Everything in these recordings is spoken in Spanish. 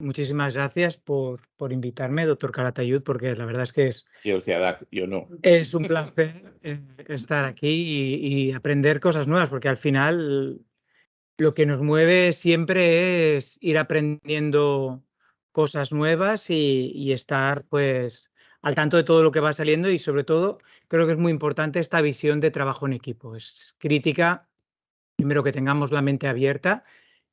Muchísimas gracias por invitarme, doctor Calatayud, porque la verdad es que Señor Ciadac, yo no. es un placer estar aquí y aprender cosas nuevas, porque al final lo que nos mueve siempre es ir aprendiendo cosas nuevas y estar pues al tanto de todo lo que va saliendo y sobre todo creo que es muy importante esta visión de trabajo en equipo. Es crítica, primero que tengamos la mente abierta,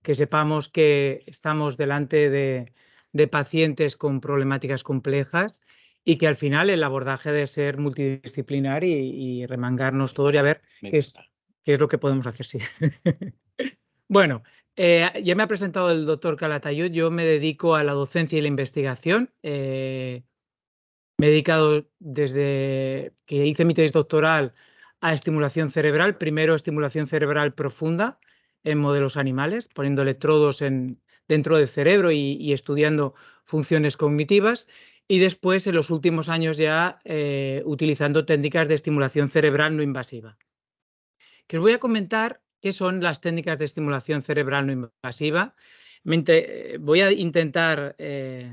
que sepamos que estamos delante de pacientes con problemáticas complejas y que al final el abordaje debe ser multidisciplinar y remangarnos todos y a ver Me qué encanta. es lo que podemos hacer, sí. Bueno, ya me ha presentado el doctor Calatayud, yo me dedico a la docencia y la investigación. Me he dedicado desde que hice mi tesis doctoral a estimulación cerebral, primero estimulación cerebral profunda en modelos animales, poniendo electrodos dentro del cerebro y estudiando funciones cognitivas, y después en los últimos años ya utilizando técnicas de estimulación cerebral no invasiva. Que os voy a comentar qué son las técnicas de estimulación cerebral no invasiva. Voy a intentar,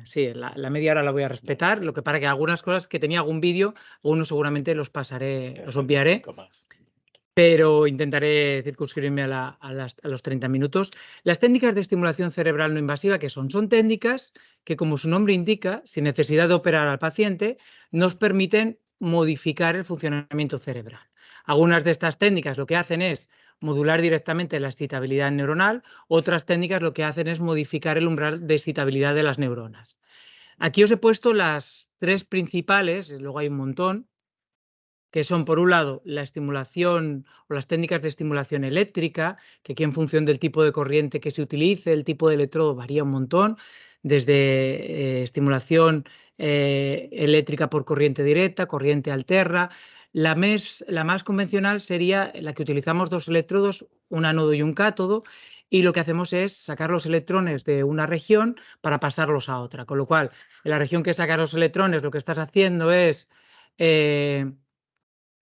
sí, la media hora la voy a respetar, lo que para que algunas cosas que tenía algún vídeo, algunos seguramente los pasaré, los obviaré, pero intentaré circunscribirme a los 30 minutos. Las técnicas de estimulación cerebral no invasiva, ¿qué son? Son técnicas que, como su nombre indica, sin necesidad de operar al paciente, nos permiten modificar el funcionamiento cerebral. Algunas de estas técnicas lo que hacen es modular directamente la excitabilidad neuronal, otras técnicas lo que hacen es modificar el umbral de excitabilidad de las neuronas. Aquí os he puesto las tres principales, luego hay un montón, que son, por un lado, la estimulación o las técnicas de estimulación eléctrica, que aquí en función del tipo de corriente que se utilice, el tipo de electrodo varía un montón, desde estimulación eléctrica por corriente directa, corriente alterna. La más convencional sería la que utilizamos dos electrodos, un ánodo y un cátodo, y lo que hacemos es sacar los electrones de una región para pasarlos a otra. Con lo cual, en la región que saca los electrones, lo que estás haciendo es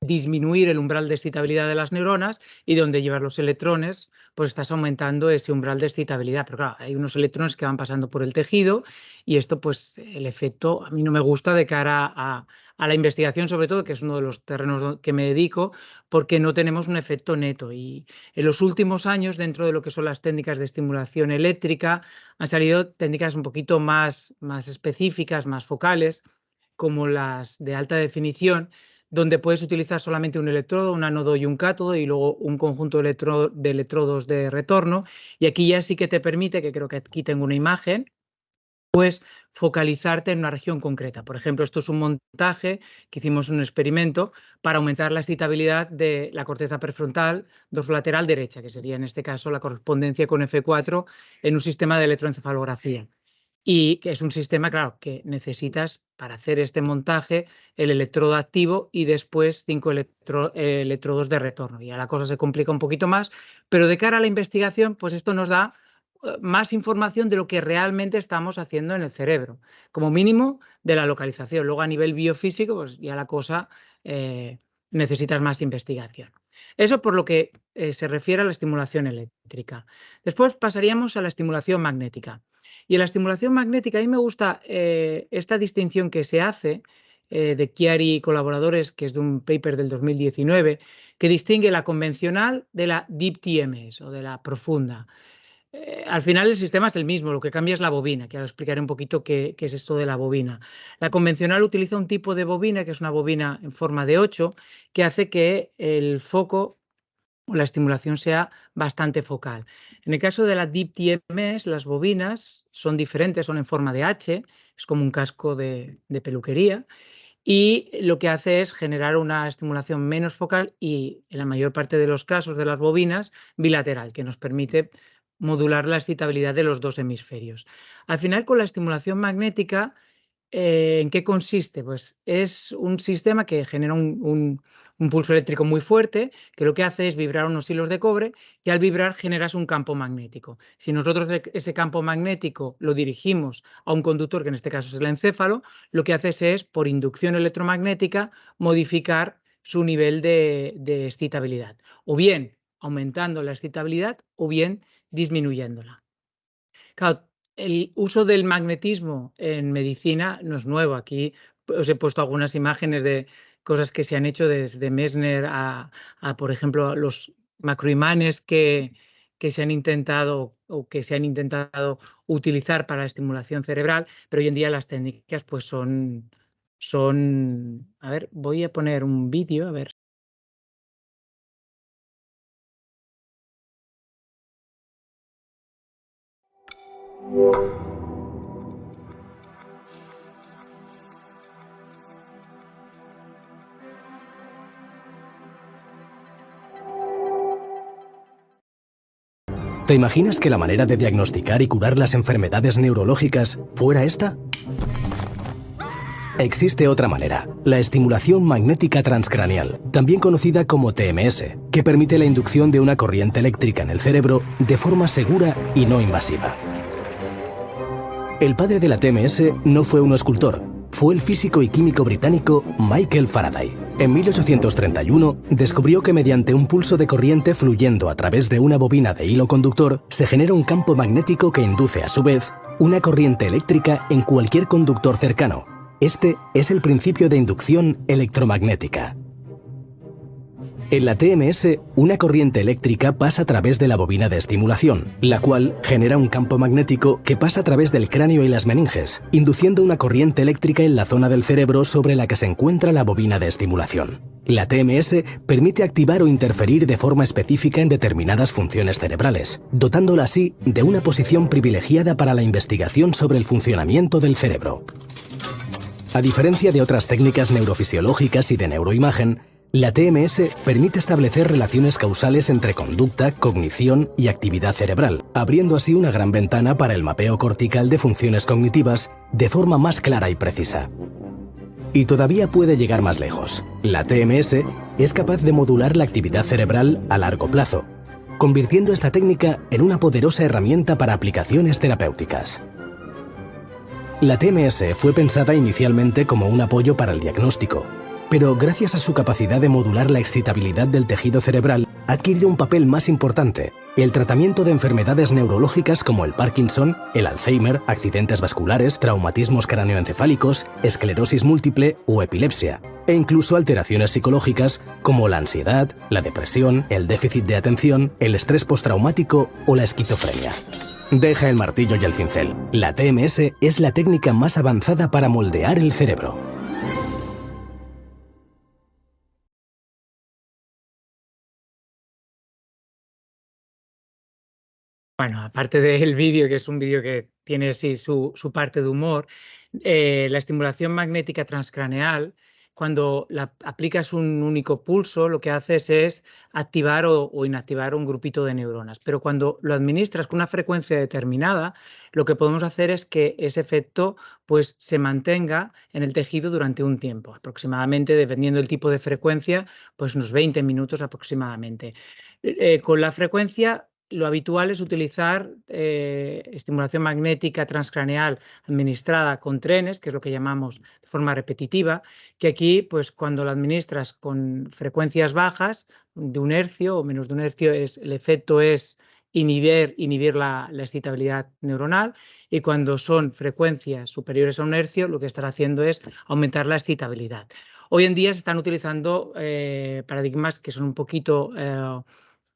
disminuir el umbral de excitabilidad de las neuronas, y donde llevas los electrones, pues estás aumentando ese umbral de excitabilidad. Pero claro, hay unos electrones que van pasando por el tejido y esto, pues el efecto a mí no me gusta de cara a la investigación, sobre todo, que es uno de los terrenos que me dedico, porque no tenemos un efecto neto. Y en los últimos años, dentro de lo que son las técnicas de estimulación eléctrica, han salido técnicas un poquito más específicas, más focales, como las de alta definición, donde puedes utilizar solamente un electrodo, un ánodo y un cátodo, y luego un conjunto de electrodos de retorno. Y aquí ya sí que te permite, que creo que aquí tengo una imagen, pues focalizarte en una región concreta. Por ejemplo, esto es un montaje que hicimos un experimento para aumentar la excitabilidad de la corteza prefrontal dorsolateral derecha, que sería en este caso la correspondencia con F4 en un sistema de electroencefalografía. Y que es un sistema, claro, que necesitas para hacer este montaje el electrodo activo y después 5 electrodos de retorno. Ya la cosa se complica un poquito más, pero de cara a la investigación, pues esto nos da más información de lo que realmente estamos haciendo en el cerebro, como mínimo de la localización. Luego a nivel biofísico, pues ya la cosa necesitas más investigación. Eso por lo que se refiere a la estimulación eléctrica. Después pasaríamos a la estimulación magnética. Y en la estimulación magnética, a mí me gusta esta distinción que se hace de Chiari y colaboradores, que es de un paper del 2019, que distingue la convencional de la Deep TMS o de la profunda. Al final el sistema es el mismo, lo que cambia es la bobina, que ahora explicaré un poquito qué es esto de la bobina. La convencional utiliza un tipo de bobina, que es una bobina en forma de 8, que hace que el foco o la estimulación sea bastante focal. En el caso de la Deep TMS, las bobinas son diferentes, son en forma de H, es como un casco de peluquería, y lo que hace es generar una estimulación menos focal y, en la mayor parte de los casos de las bobinas, bilateral, que nos permite modular la excitabilidad de los dos hemisferios. Al final, con la estimulación magnética, ¿en qué consiste? Pues es un sistema que genera un pulso eléctrico muy fuerte, que lo que hace es vibrar unos hilos de cobre, y al vibrar generas un campo magnético. Si nosotros ese campo magnético lo dirigimos a un conductor, que en este caso es el encéfalo, lo que haces es, por inducción electromagnética, modificar su nivel de excitabilidad, o bien aumentando la excitabilidad o bien disminuyéndola. Claro, el uso del magnetismo en medicina no es nuevo. Aquí os he puesto algunas imágenes de cosas que se han hecho desde Messner por ejemplo, los macroimanes que se han intentado o que se han intentado utilizar para la estimulación cerebral, pero hoy en día las técnicas pues son, a ver, voy a poner un vídeo, a ver. ¿Te imaginas que la manera de diagnosticar y curar las enfermedades neurológicas fuera esta? Existe otra manera, la estimulación magnética transcraneal, también conocida como TMS, que permite la inducción de una corriente eléctrica en el cerebro de forma segura y no invasiva. El padre de la TMS no fue un escultor, fue el físico y químico británico Michael Faraday. En 1831 descubrió que mediante un pulso de corriente fluyendo a través de una bobina de hilo conductor se genera un campo magnético que induce a su vez una corriente eléctrica en cualquier conductor cercano. Este es el principio de inducción electromagnética. En la TMS, una corriente eléctrica pasa a través de la bobina de estimulación, la cual genera un campo magnético que pasa a través del cráneo y las meninges, induciendo una corriente eléctrica en la zona del cerebro sobre la que se encuentra la bobina de estimulación. La TMS permite activar o interferir de forma específica en determinadas funciones cerebrales, dotándola así de una posición privilegiada para la investigación sobre el funcionamiento del cerebro. A diferencia de otras técnicas neurofisiológicas y de neuroimagen, la TMS permite establecer relaciones causales entre conducta, cognición y actividad cerebral, abriendo así una gran ventana para el mapeo cortical de funciones cognitivas de forma más clara y precisa. Y todavía puede llegar más lejos. La TMS es capaz de modular la actividad cerebral a largo plazo, convirtiendo esta técnica en una poderosa herramienta para aplicaciones terapéuticas. La TMS fue pensada inicialmente como un apoyo para el diagnóstico, pero gracias a su capacidad de modular la excitabilidad del tejido cerebral, ha adquirido un papel más importante: el tratamiento de enfermedades neurológicas como el Parkinson, el Alzheimer, accidentes vasculares, traumatismos craneoencefálicos, esclerosis múltiple o epilepsia, e incluso alteraciones psicológicas como la ansiedad, la depresión, el déficit de atención, el estrés postraumático o la esquizofrenia. Deja el martillo y el cincel. La TMS es la técnica más avanzada para moldear el cerebro. Bueno, aparte del vídeo, que es un vídeo que tiene sí su parte de humor, la estimulación magnética transcraneal, cuando la aplicas un único pulso, lo que haces es activar o inactivar un grupito de neuronas. Pero cuando lo administras con una frecuencia determinada, lo que podemos hacer es que ese efecto pues, se mantenga en el tejido durante un tiempo, aproximadamente, dependiendo del tipo de frecuencia, pues unos 20 minutos aproximadamente. Con la frecuencia lo habitual es utilizar estimulación magnética transcraneal administrada con trenes, que es lo que llamamos de forma repetitiva, que aquí, pues cuando lo administras con frecuencias bajas, de 1 Hz o menos de 1 Hz, el efecto es inhibir la excitabilidad neuronal, y cuando son frecuencias superiores a 1 Hz, lo que estará haciendo es aumentar la excitabilidad. Hoy en día se están utilizando paradigmas que son un poquito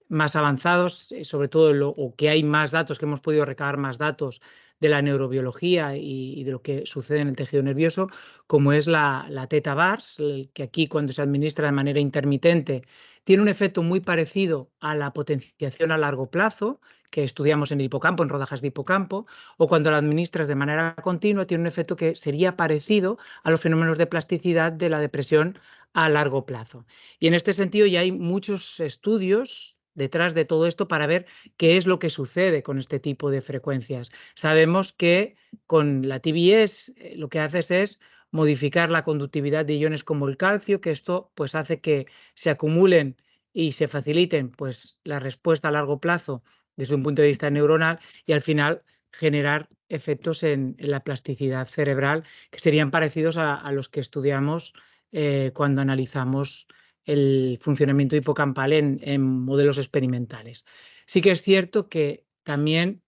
más avanzados, sobre todo o que hay más datos, que hemos podido recabar más datos de la neurobiología y de lo que sucede en el tejido nervioso, como es la Theta Bars, que aquí, cuando se administra de manera intermitente, tiene un efecto muy parecido a la potenciación a largo plazo que estudiamos en el hipocampo, en rodajas de hipocampo, o cuando la administras de manera continua, tiene un efecto que sería parecido a los fenómenos de plasticidad de la depresión a largo plazo. Y en este sentido ya hay muchos estudios detrás de todo esto para ver qué es lo que sucede con este tipo de frecuencias. Sabemos que con la TBS lo que haces es modificar la conductividad de iones como el calcio, que esto pues hace que se acumulen y se faciliten pues la respuesta a largo plazo desde un punto de vista neuronal, y al final generar efectos en la plasticidad cerebral que serían parecidos a los que estudiamos cuando analizamos el funcionamiento hipocampal en modelos experimentales. Sí que es cierto que también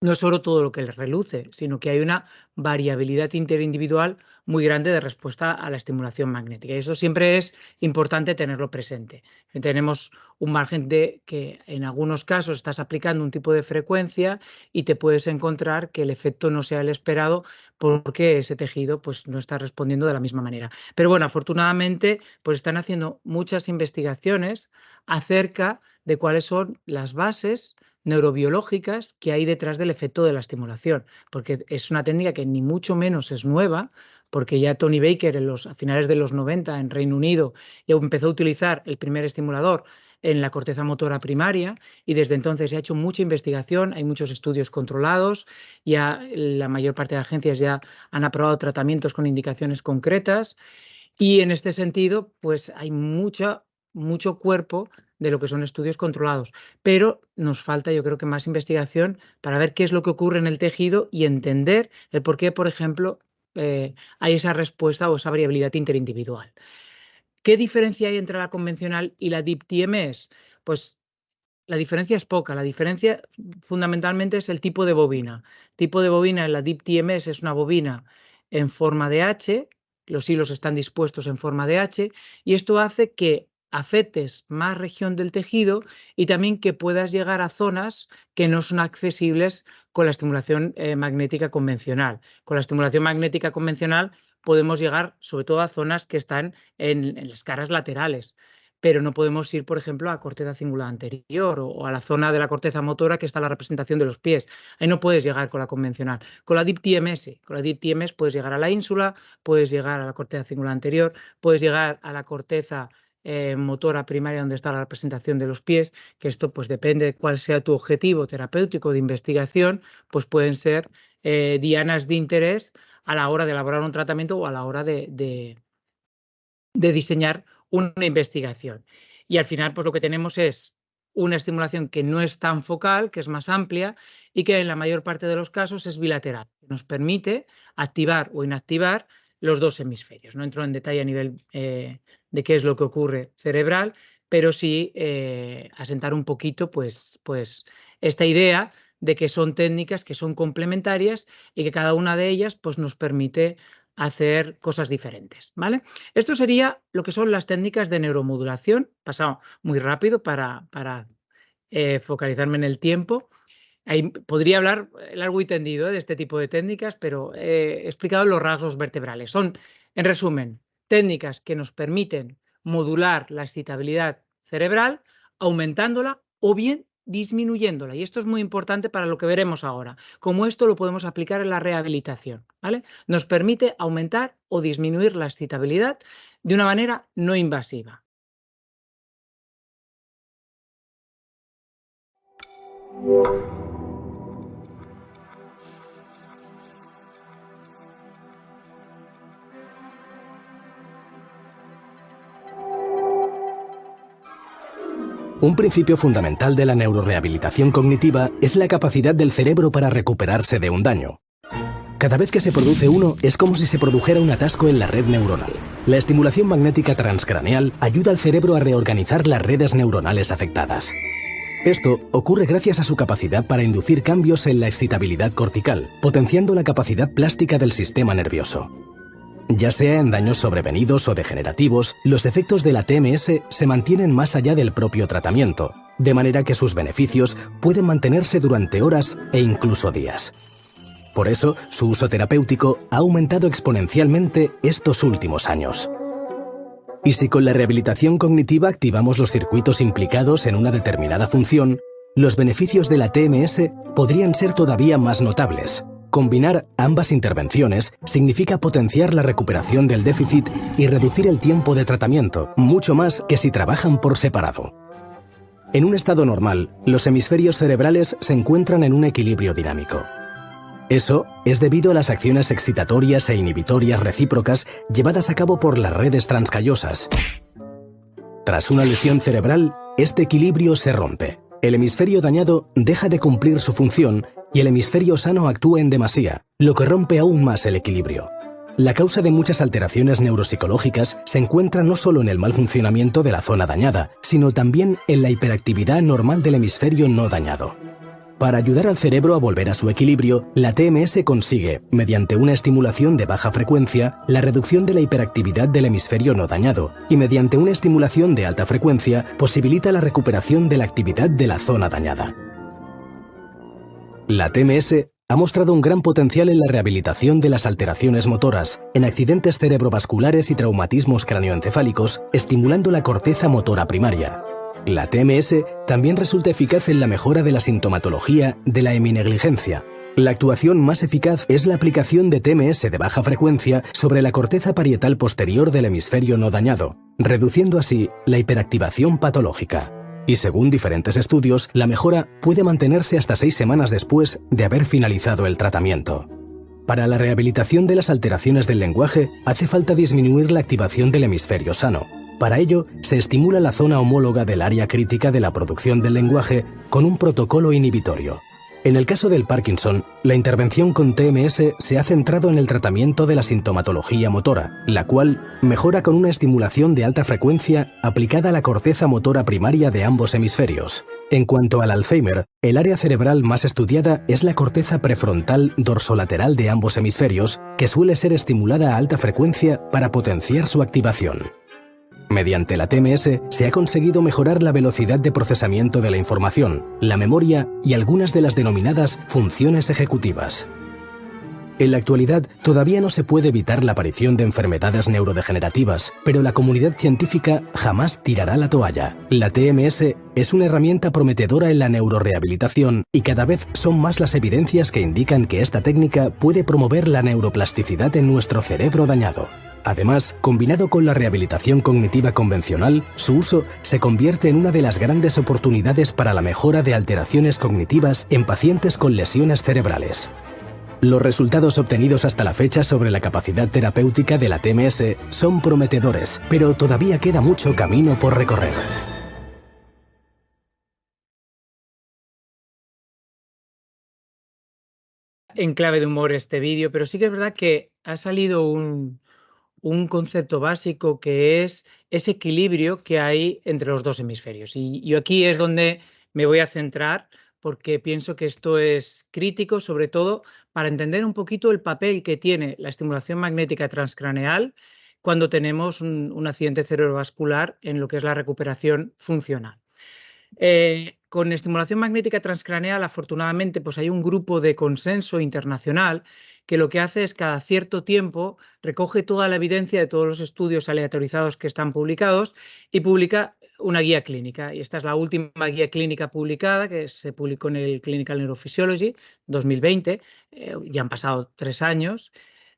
no es solo todo lo que le reluce, sino que hay una variabilidad interindividual muy grande de respuesta a la estimulación magnética. Y eso siempre es importante tenerlo presente. Tenemos un margen de que en algunos casos estás aplicando un tipo de frecuencia y te puedes encontrar que el efecto no sea el esperado porque ese tejido pues, no está respondiendo de la misma manera. Pero bueno, afortunadamente pues, están haciendo muchas investigaciones acerca de cuáles son las bases neurobiológicas que hay detrás del efecto de la estimulación, porque es una técnica que ni mucho menos es nueva, porque ya Tony Baker a finales de los 90 en Reino Unido ya empezó a utilizar el primer estimulador en la corteza motora primaria y desde entonces se ha hecho mucha investigación, hay muchos estudios controlados, ya la mayor parte de agencias ya han aprobado tratamientos con indicaciones concretas y en este sentido pues hay mucho cuerpo de lo que son estudios controlados, pero nos falta yo creo que más investigación para ver qué es lo que ocurre en el tejido y entender el por qué, por ejemplo, hay esa respuesta o esa variabilidad interindividual. ¿Qué diferencia hay entre la convencional y la Deep TMS? Pues la diferencia es poca, la diferencia fundamentalmente es el tipo de bobina. Tipo de bobina en la Deep TMS es una bobina en forma de H, los hilos están dispuestos en forma de H y esto hace que afectes más región del tejido y también que puedas llegar a zonas que no son accesibles con la estimulación magnética convencional. Con la estimulación magnética convencional podemos llegar sobre todo a zonas que están en las caras laterales, pero no podemos ir, por ejemplo, a corteza cingulada anterior o a la zona de la corteza motora que está la representación de los pies. Ahí no puedes llegar con la convencional. Con la Deep TMS puedes llegar a la ínsula, puedes llegar a la corteza cingulada anterior, puedes llegar a la corteza motora primaria donde está la representación de los pies, que esto pues depende de cuál sea tu objetivo terapéutico de investigación, pues pueden ser dianas de interés a la hora de elaborar un tratamiento o a la hora de diseñar una investigación. Y al final, pues lo que tenemos es una estimulación que no es tan focal, que es más amplia y que en la mayor parte de los casos es bilateral. Nos permite activar o inactivar los dos hemisferios. No entro en detalle a nivel de qué es lo que ocurre cerebral, pero sí asentar un poquito pues esta idea de que son técnicas que son complementarias y que cada una de ellas pues, nos permite hacer cosas diferentes, ¿vale? Esto sería lo que son las técnicas de neuromodulación. Pasado muy rápido para focalizarme en el tiempo. Ahí podría hablar largo y tendido de este tipo de técnicas, pero he explicado los rasgos vertebrales. Son, en resumen, técnicas que nos permiten modular la excitabilidad cerebral, aumentándola o bien disminuyéndola. Y esto es muy importante para lo que veremos ahora. Como esto lo podemos aplicar en la rehabilitación, ¿vale? Nos permite aumentar o disminuir la excitabilidad de una manera no invasiva. Un principio fundamental de la neurorehabilitación cognitiva es la capacidad del cerebro para recuperarse de un daño. Cada vez que se produce uno, es como si se produjera un atasco en la red neuronal. La estimulación magnética transcraneal ayuda al cerebro a reorganizar las redes neuronales afectadas. Esto ocurre gracias a su capacidad para inducir cambios en la excitabilidad cortical, potenciando la capacidad plástica del sistema nervioso. Ya sea en daños sobrevenidos o degenerativos, los efectos de la TMS se mantienen más allá del propio tratamiento, de manera que sus beneficios pueden mantenerse durante horas e incluso días. Por eso, su uso terapéutico ha aumentado exponencialmente estos últimos años. Y si con la rehabilitación cognitiva activamos los circuitos implicados en una determinada función, los beneficios de la TMS podrían ser todavía más notables. Combinar ambas intervenciones significa potenciar la recuperación del déficit y reducir el tiempo de tratamiento, mucho más que si trabajan por separado. En un estado normal, los hemisferios cerebrales se encuentran en un equilibrio dinámico. Eso es debido a las acciones excitatorias e inhibitorias recíprocas llevadas a cabo por las redes transcallosas. Tras una lesión cerebral, este equilibrio se rompe. El hemisferio dañado deja de cumplir su función y el hemisferio sano actúa en demasía, lo que rompe aún más el equilibrio. La causa de muchas alteraciones neuropsicológicas se encuentra no solo en el mal funcionamiento de la zona dañada, sino también en la hiperactividad normal del hemisferio no dañado. Para ayudar al cerebro a volver a su equilibrio, la TMS consigue, mediante una estimulación de baja frecuencia, la reducción de la hiperactividad del hemisferio no dañado, y mediante una estimulación de alta frecuencia, posibilita la recuperación de la actividad de la zona dañada. La TMS ha mostrado un gran potencial en la rehabilitación de las alteraciones motoras, en accidentes cerebrovasculares y traumatismos craneoencefálicos, estimulando la corteza motora primaria. La TMS también resulta eficaz en la mejora de la sintomatología de la heminegligencia. La actuación más eficaz es la aplicación de TMS de baja frecuencia sobre la corteza parietal posterior del hemisferio no dañado, reduciendo así la hiperactivación patológica. Y según diferentes estudios, la mejora puede mantenerse hasta 6 semanas después de haber finalizado el tratamiento. Para la rehabilitación de las alteraciones del lenguaje, hace falta disminuir la activación del hemisferio sano. Para ello, se estimula la zona homóloga del área crítica de la producción del lenguaje con un protocolo inhibitorio. En el caso del Parkinson, la intervención con TMS se ha centrado en el tratamiento de la sintomatología motora, la cual mejora con una estimulación de alta frecuencia aplicada a la corteza motora primaria de ambos hemisferios. En cuanto al Alzheimer, el área cerebral más estudiada es la corteza prefrontal dorsolateral de ambos hemisferios, que suele ser estimulada a alta frecuencia para potenciar su activación. Mediante la TMS se ha conseguido mejorar la velocidad de procesamiento de la información, la memoria y algunas de las denominadas funciones ejecutivas. En la actualidad, todavía no se puede evitar la aparición de enfermedades neurodegenerativas, pero la comunidad científica jamás tirará la toalla. La TMS es una herramienta prometedora en la neurorehabilitación y cada vez son más las evidencias que indican que esta técnica puede promover la neuroplasticidad en nuestro cerebro dañado. Además, combinado con la rehabilitación cognitiva convencional, su uso se convierte en una de las grandes oportunidades para la mejora de alteraciones cognitivas en pacientes con lesiones cerebrales. Los resultados obtenidos hasta la fecha sobre la capacidad terapéutica de la TMS son prometedores, pero todavía queda mucho camino por recorrer. En clave de humor este vídeo, pero sí que es verdad que ha salido un concepto básico que es ese equilibrio que hay entre los dos hemisferios. Y yo aquí es donde me voy a centrar porque pienso que esto es crítico, sobre todo para entender un poquito el papel que tiene la estimulación magnética transcraneal cuando tenemos un accidente cerebrovascular en lo que es la recuperación funcional. Con estimulación magnética transcraneal, afortunadamente, pues hay un grupo de consenso internacional que lo que hace es cada cierto tiempo recoge toda la evidencia de todos los estudios aleatorizados que están publicados y publica una guía clínica. Y esta es la última guía clínica publicada, que se publicó en el Clinical Neurophysiology 2020. Ya han pasado 3 años.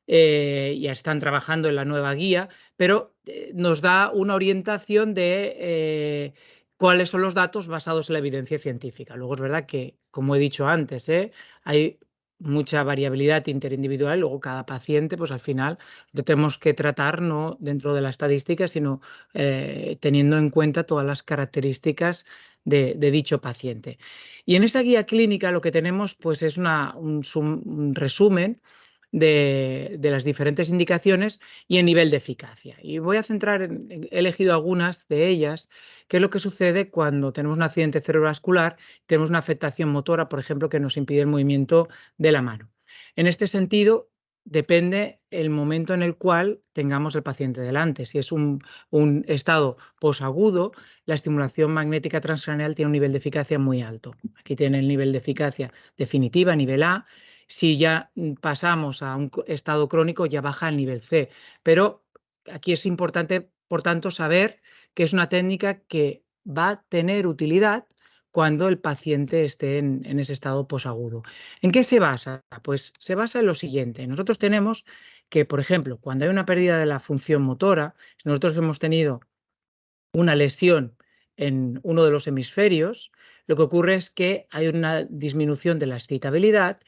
Ya están trabajando en la nueva guía, pero nos da una orientación de cuáles son los datos basados en la evidencia científica. Luego es verdad que, como he dicho antes, hay mucha variabilidad interindividual y luego cada paciente, pues al final lo tenemos que tratar no dentro de la estadística, sino teniendo en cuenta todas las características de dicho paciente. Y en esa guía clínica lo que tenemos pues es un resumen de las diferentes indicaciones y el nivel de eficacia. Y voy a centrar he elegido algunas de ellas, qué es lo que sucede cuando tenemos un accidente cerebrovascular, tenemos una afectación motora, por ejemplo, que nos impide el movimiento de la mano. En este sentido, depende el momento en el cual tengamos el paciente delante. Si es un estado posagudo, la estimulación magnética transcraneal tiene un nivel de eficacia muy alto. Aquí tiene el nivel de eficacia definitiva, nivel A. Si ya pasamos a un estado crónico, ya baja al nivel C. Pero aquí es importante, por tanto, saber que es una técnica que va a tener utilidad cuando el paciente esté en ese estado posagudo. ¿En qué se basa? Pues se basa en lo siguiente. Nosotros tenemos que, por ejemplo, cuando hay una pérdida de la función motora, si nosotros hemos tenido una lesión en uno de los hemisferios, lo que ocurre es que hay una disminución de la excitabilidad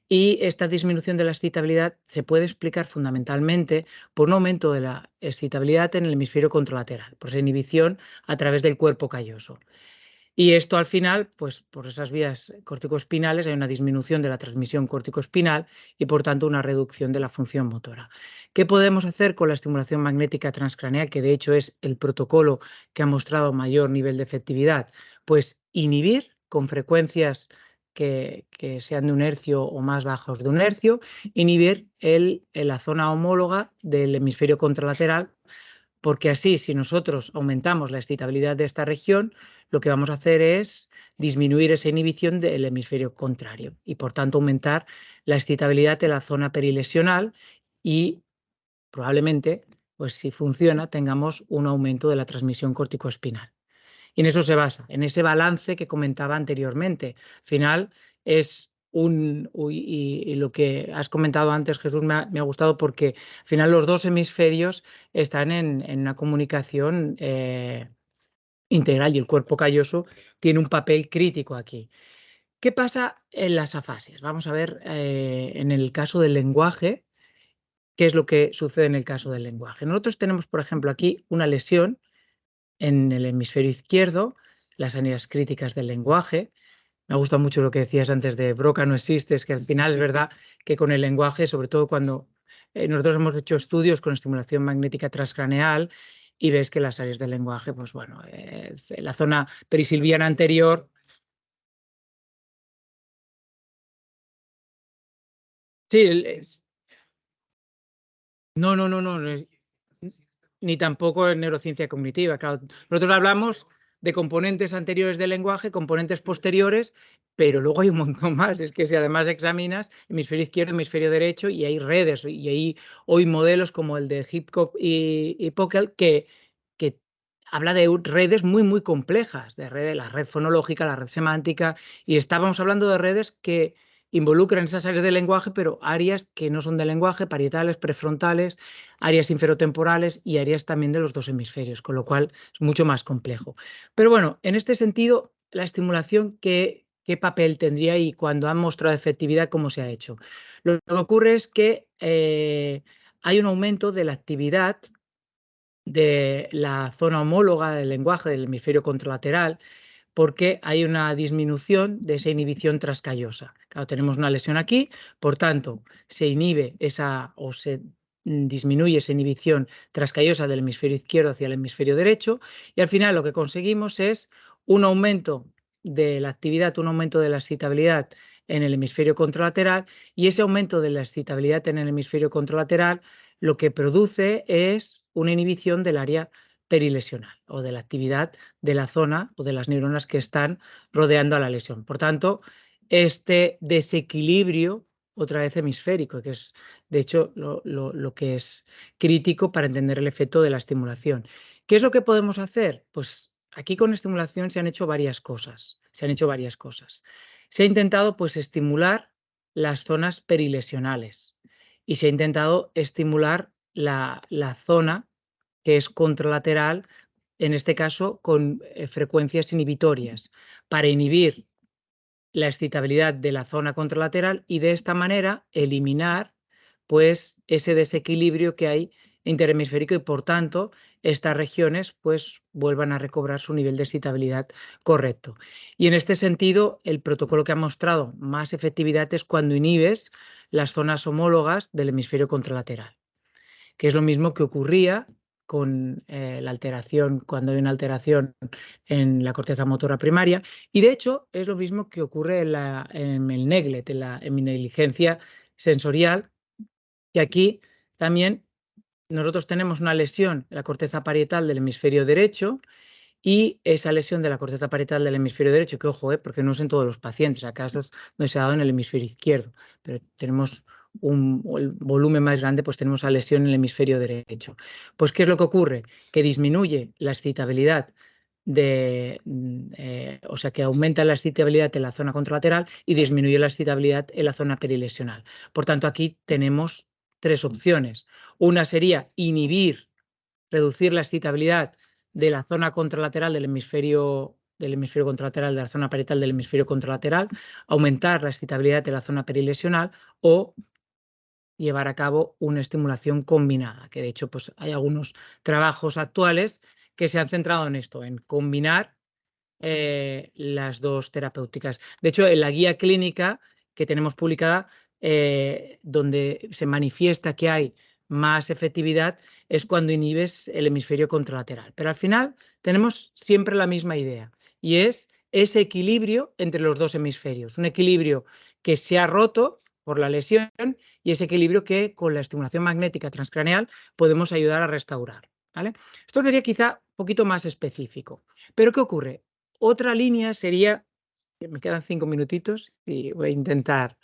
y esta disminución de la excitabilidad se puede explicar fundamentalmente por un aumento de la excitabilidad en el hemisferio contralateral, por esa inhibición a través del cuerpo calloso. Y esto al final, pues por esas vías corticoespinales hay una disminución de la transmisión corticoespinal y por tanto una reducción de la función motora. ¿Qué podemos hacer con la estimulación magnética transcraneal, que de hecho es el protocolo que ha mostrado mayor nivel de efectividad? Pues inhibir con frecuencias que sean de 1 hercio o más bajos de 1 hercio, inhibir la zona homóloga del hemisferio contralateral, porque así, si nosotros aumentamos la excitabilidad de esta región, lo que vamos a hacer es disminuir esa inhibición del hemisferio contrario y, por tanto, aumentar la excitabilidad de la zona perilesional y probablemente, pues si funciona, tengamos un aumento de la transmisión corticoespinal. Y en eso se basa, en ese balance que comentaba anteriormente. Al final es y lo que has comentado antes, Jesús, me ha gustado porque al final los dos hemisferios están en una comunicación integral y el cuerpo calloso tiene un papel crítico aquí. ¿Qué pasa en las afasias? Vamos a ver en el caso del lenguaje, qué es lo que sucede en el caso del lenguaje. Nosotros tenemos, por ejemplo, aquí una lesión en el hemisferio izquierdo, las áreas críticas del lenguaje. Me gusta mucho lo que decías antes de Broca no existe, es que al final es verdad que con el lenguaje, sobre todo cuando nosotros hemos hecho estudios con estimulación magnética transcraneal y ves que las áreas del lenguaje, pues bueno, la zona perisilviana anterior. Sí, no, no, no, no. Ni tampoco en neurociencia cognitiva. Claro, nosotros hablamos de componentes anteriores del lenguaje, componentes posteriores, pero luego hay un montón más. Es que si además examinas hemisferio izquierdo, hemisferio derecho, y hay redes, y hay hoy modelos como el de Hipcock y Pockel que habla de redes muy, muy complejas, de la red fonológica, la red semántica, y estábamos hablando de redes que involucran esas áreas del lenguaje, pero áreas que no son del lenguaje, parietales, prefrontales, áreas inferotemporales y áreas también de los dos hemisferios, con lo cual es mucho más complejo. Pero bueno, en este sentido, la estimulación, ¿qué papel tendría y cuando han mostrado efectividad, cómo se ha hecho? Lo que ocurre es que hay un aumento de la actividad de la zona homóloga del lenguaje del hemisferio contralateral, porque hay una disminución de esa inhibición trascallosa. Claro, tenemos una lesión aquí, por tanto, se inhibe esa o se disminuye esa inhibición trascallosa del hemisferio izquierdo hacia el hemisferio derecho y al final lo que conseguimos es un aumento de la actividad, un aumento de la excitabilidad en el hemisferio contralateral y ese aumento de la excitabilidad en el hemisferio contralateral lo que produce es una inhibición del área perilesional o de la actividad de la zona o de las neuronas que están rodeando a la lesión. Por tanto, este desequilibrio, otra vez hemisférico, que es de hecho lo que es crítico para entender el efecto de la estimulación. ¿Qué es lo que podemos hacer? Pues aquí con estimulación se han hecho varias cosas. Se ha intentado pues estimular las zonas perilesionales y se ha intentado estimular la zona que es contralateral, en este caso con frecuencias inhibitorias, para inhibir la excitabilidad de la zona contralateral y de esta manera eliminar pues ese desequilibrio que hay interhemisférico y por tanto estas regiones pues vuelvan a recobrar su nivel de excitabilidad correcto. Y en este sentido el protocolo que ha mostrado más efectividad es cuando inhibes las zonas homólogas del hemisferio contralateral, que es lo mismo que ocurría con la alteración, cuando hay una alteración en la corteza motora primaria, y de hecho es lo mismo que ocurre en el NEGLECT, en mi negligencia sensorial, que aquí también nosotros tenemos una lesión en la corteza parietal del hemisferio derecho y esa lesión de la corteza parietal del hemisferio derecho, que ojo, porque no es en todos los pacientes, acaso no se ha dado en el hemisferio izquierdo, pero tenemos el volumen más grande, pues tenemos la lesión en el hemisferio derecho. Pues, ¿qué es lo que ocurre? Que disminuye la excitabilidad o sea, que aumenta la excitabilidad en la zona contralateral y disminuye la excitabilidad en la zona perilesional. Por tanto, aquí tenemos tres opciones. Una sería inhibir, reducir la excitabilidad de la zona contralateral del hemisferio contralateral, de la zona parietal del hemisferio contralateral, aumentar la excitabilidad de la zona perilesional o llevar a cabo una estimulación combinada, que de hecho pues hay algunos trabajos actuales que se han centrado en esto, en combinar las dos terapéuticas. De hecho, en la guía clínica que tenemos publicada, donde se manifiesta que hay más efectividad, es cuando inhibes el hemisferio contralateral. Pero al final tenemos siempre la misma idea y es ese equilibrio entre los dos hemisferios. Un equilibrio que se ha roto por la lesión y ese equilibrio que con la estimulación magnética transcraneal podemos ayudar a restaurar, ¿vale? Esto sería quizá un poquito más específico. Pero ¿qué ocurre? Otra línea sería, me quedan 5 minutitos y voy a intentar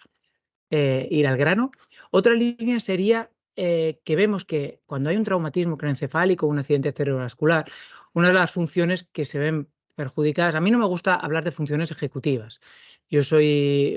ir al grano. Otra línea sería que vemos que cuando hay un traumatismo craneoencefálico o un accidente cerebrovascular, una de las funciones que se ven perjudicadas, a mí no me gusta hablar de funciones ejecutivas. Yo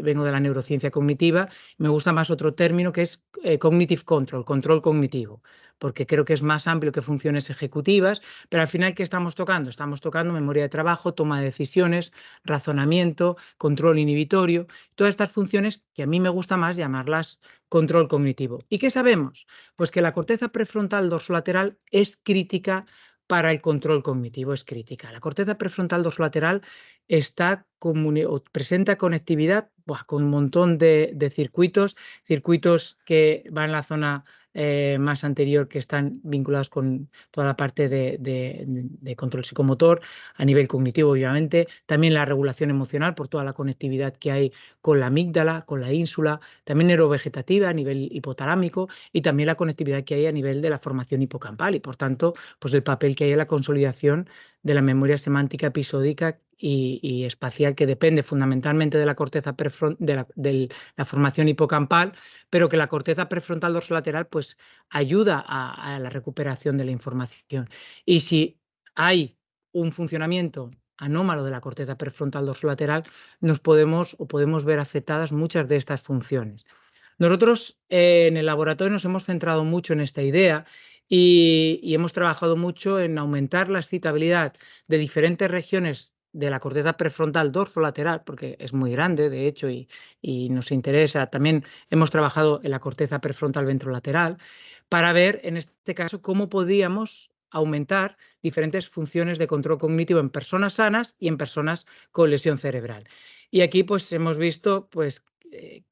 vengo de la neurociencia cognitiva, me gusta más otro término que es cognitive control, control cognitivo, porque creo que es más amplio que funciones ejecutivas, pero al final, ¿qué estamos tocando? Estamos tocando memoria de trabajo, toma de decisiones, razonamiento, control inhibitorio, todas estas funciones que a mí me gusta más llamarlas control cognitivo. ¿Y qué sabemos? Pues que la corteza prefrontal dorsolateral es crítica para el control cognitivo, es crítica. La corteza prefrontal dorsolateral presenta conectividad con un montón de circuitos que van en la zona más anterior, que están vinculados con toda la parte de control psicomotor a nivel cognitivo, obviamente. También la regulación emocional por toda la conectividad que hay con la amígdala, con la ínsula, también neurovegetativa a nivel hipotalámico y también la conectividad que hay a nivel de la formación hipocampal y, por tanto, pues el papel que hay en la consolidación de la memoria semántica episódica y espacial, que depende fundamentalmente de la corteza de la formación hipocampal, pero que la corteza prefrontal dorsolateral pues ayuda a la recuperación de la información. Y si hay un funcionamiento anómalo de la corteza prefrontal dorsolateral, podemos ver afectadas muchas de estas funciones. Nosotros en el laboratorio nos hemos centrado mucho en esta idea y hemos trabajado mucho en aumentar la excitabilidad de diferentes regiones de la corteza prefrontal dorsolateral, porque es muy grande, de hecho, y nos interesa. También hemos trabajado en la corteza prefrontal ventrolateral para ver, en este caso, cómo podíamos aumentar diferentes funciones de control cognitivo en personas sanas y en personas con lesión cerebral. Y aquí pues hemos visto pues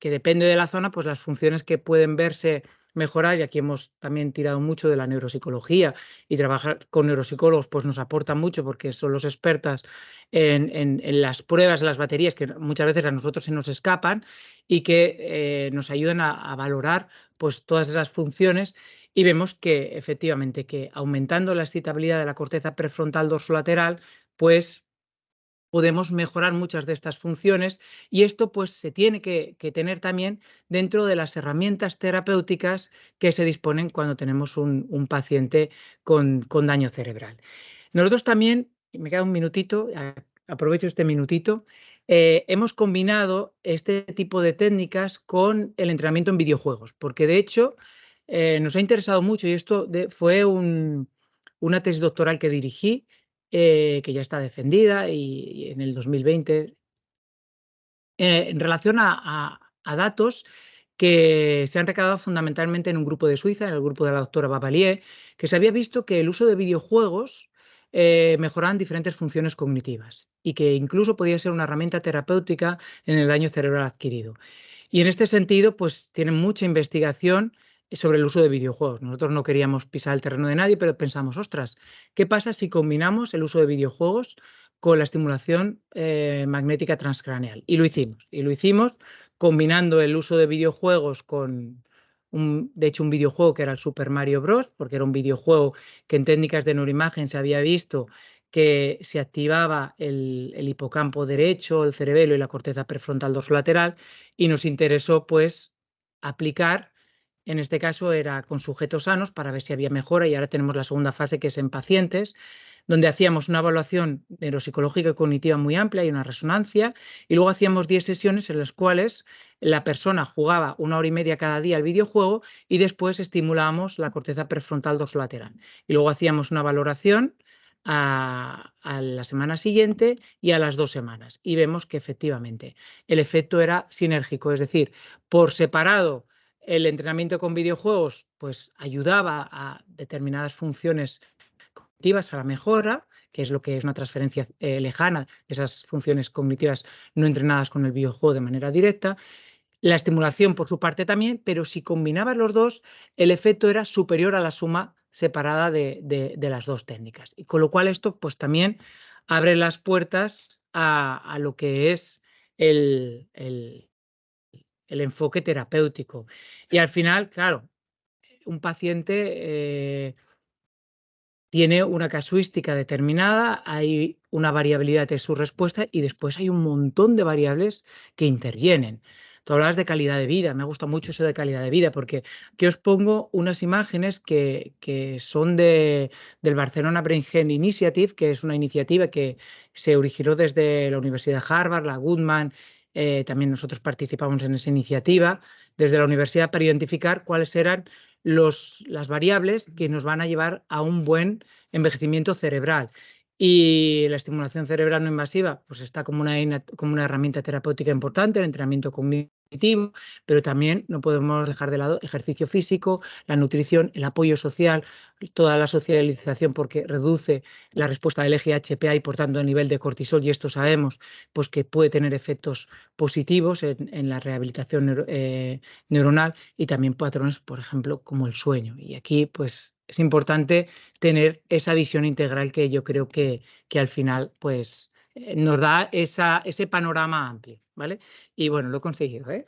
que depende de la zona, pues las funciones que pueden verse mejorar, y aquí hemos también tirado mucho de la neuropsicología, y trabajar con neuropsicólogos pues nos aporta mucho porque son los expertos en las pruebas de las baterías que muchas veces a nosotros se nos escapan y que nos ayudan a valorar pues todas esas funciones. Y vemos que efectivamente que aumentando la excitabilidad de la corteza prefrontal dorsolateral, pues podemos mejorar muchas de estas funciones, y esto pues se tiene que tener también dentro de las herramientas terapéuticas que se disponen cuando tenemos un paciente con daño cerebral. Nosotros también, y me queda un minutito, aprovecho este minutito, hemos combinado este tipo de técnicas con el entrenamiento en videojuegos, porque de hecho nos ha interesado mucho, y esto fue una tesis doctoral que dirigí, que ya está defendida y en el 2020, en relación a datos que se han recabado fundamentalmente en un grupo de Suiza, en el grupo de la doctora Bavalier, que se había visto que el uso de videojuegos mejoraban diferentes funciones cognitivas y que incluso podía ser una herramienta terapéutica en el daño cerebral adquirido. Y en este sentido, pues tienen mucha investigación sobre el uso de videojuegos. Nosotros no queríamos pisar el terreno de nadie, pero pensamos, ostras, ¿qué pasa si combinamos el uso de videojuegos con la estimulación magnética transcraneal? Y lo hicimos combinando el uso de videojuegos con, de hecho, un videojuego que era el Super Mario Bros., porque era un videojuego que en técnicas de neuroimagen se había visto que se activaba el hipocampo derecho, el cerebelo y la corteza prefrontal dorsolateral, y nos interesó pues aplicar, en este caso era con sujetos sanos para ver si había mejora, y ahora tenemos la segunda fase, que es en pacientes, donde hacíamos una evaluación neuropsicológica y cognitiva muy amplia y una resonancia, y luego hacíamos 10 sesiones en las cuales la persona jugaba 1 hora y media cada día al videojuego y después estimulábamos la corteza prefrontal dorsolateral. Y luego hacíamos una valoración a la semana siguiente y a las 2 semanas, y vemos que efectivamente el efecto era sinérgico, es decir, por separado el entrenamiento con videojuegos pues ayudaba a determinadas funciones cognitivas, a la mejora, que es lo que es una transferencia lejana de esas funciones cognitivas no entrenadas con el videojuego de manera directa. La estimulación por su parte también, pero si combinabas los dos, el efecto era superior a la suma separada de las dos técnicas. Y con lo cual esto pues también abre las puertas a lo que es el, el- el enfoque terapéutico. Y al final, claro, un paciente tiene una casuística determinada, hay una variabilidad de su respuesta y después hay un montón de variables que intervienen. Tú hablabas de calidad de vida, me gusta mucho eso de calidad de vida, porque aquí os pongo unas imágenes que son del Barcelona Brain Gen Initiative, que es una iniciativa que se originó desde la Universidad de Harvard, la Goodman, también nosotros participamos en esa iniciativa, desde la universidad para identificar cuáles eran las variables que nos van a llevar a un buen envejecimiento cerebral. Y la estimulación cerebral no invasiva pues está como una herramienta terapéutica importante, el entrenamiento cognitivo, pero también no podemos dejar de lado ejercicio físico, la nutrición, el apoyo social, toda la socialización, porque reduce la respuesta del eje HPA y por tanto el nivel de cortisol, y esto sabemos pues que puede tener efectos positivos en la rehabilitación neuronal, y también patrones, por ejemplo, como el sueño. Y aquí pues es importante tener esa visión integral que yo creo que al final pues nos da ese panorama amplio, ¿vale? Y bueno, lo he conseguido, ¿eh?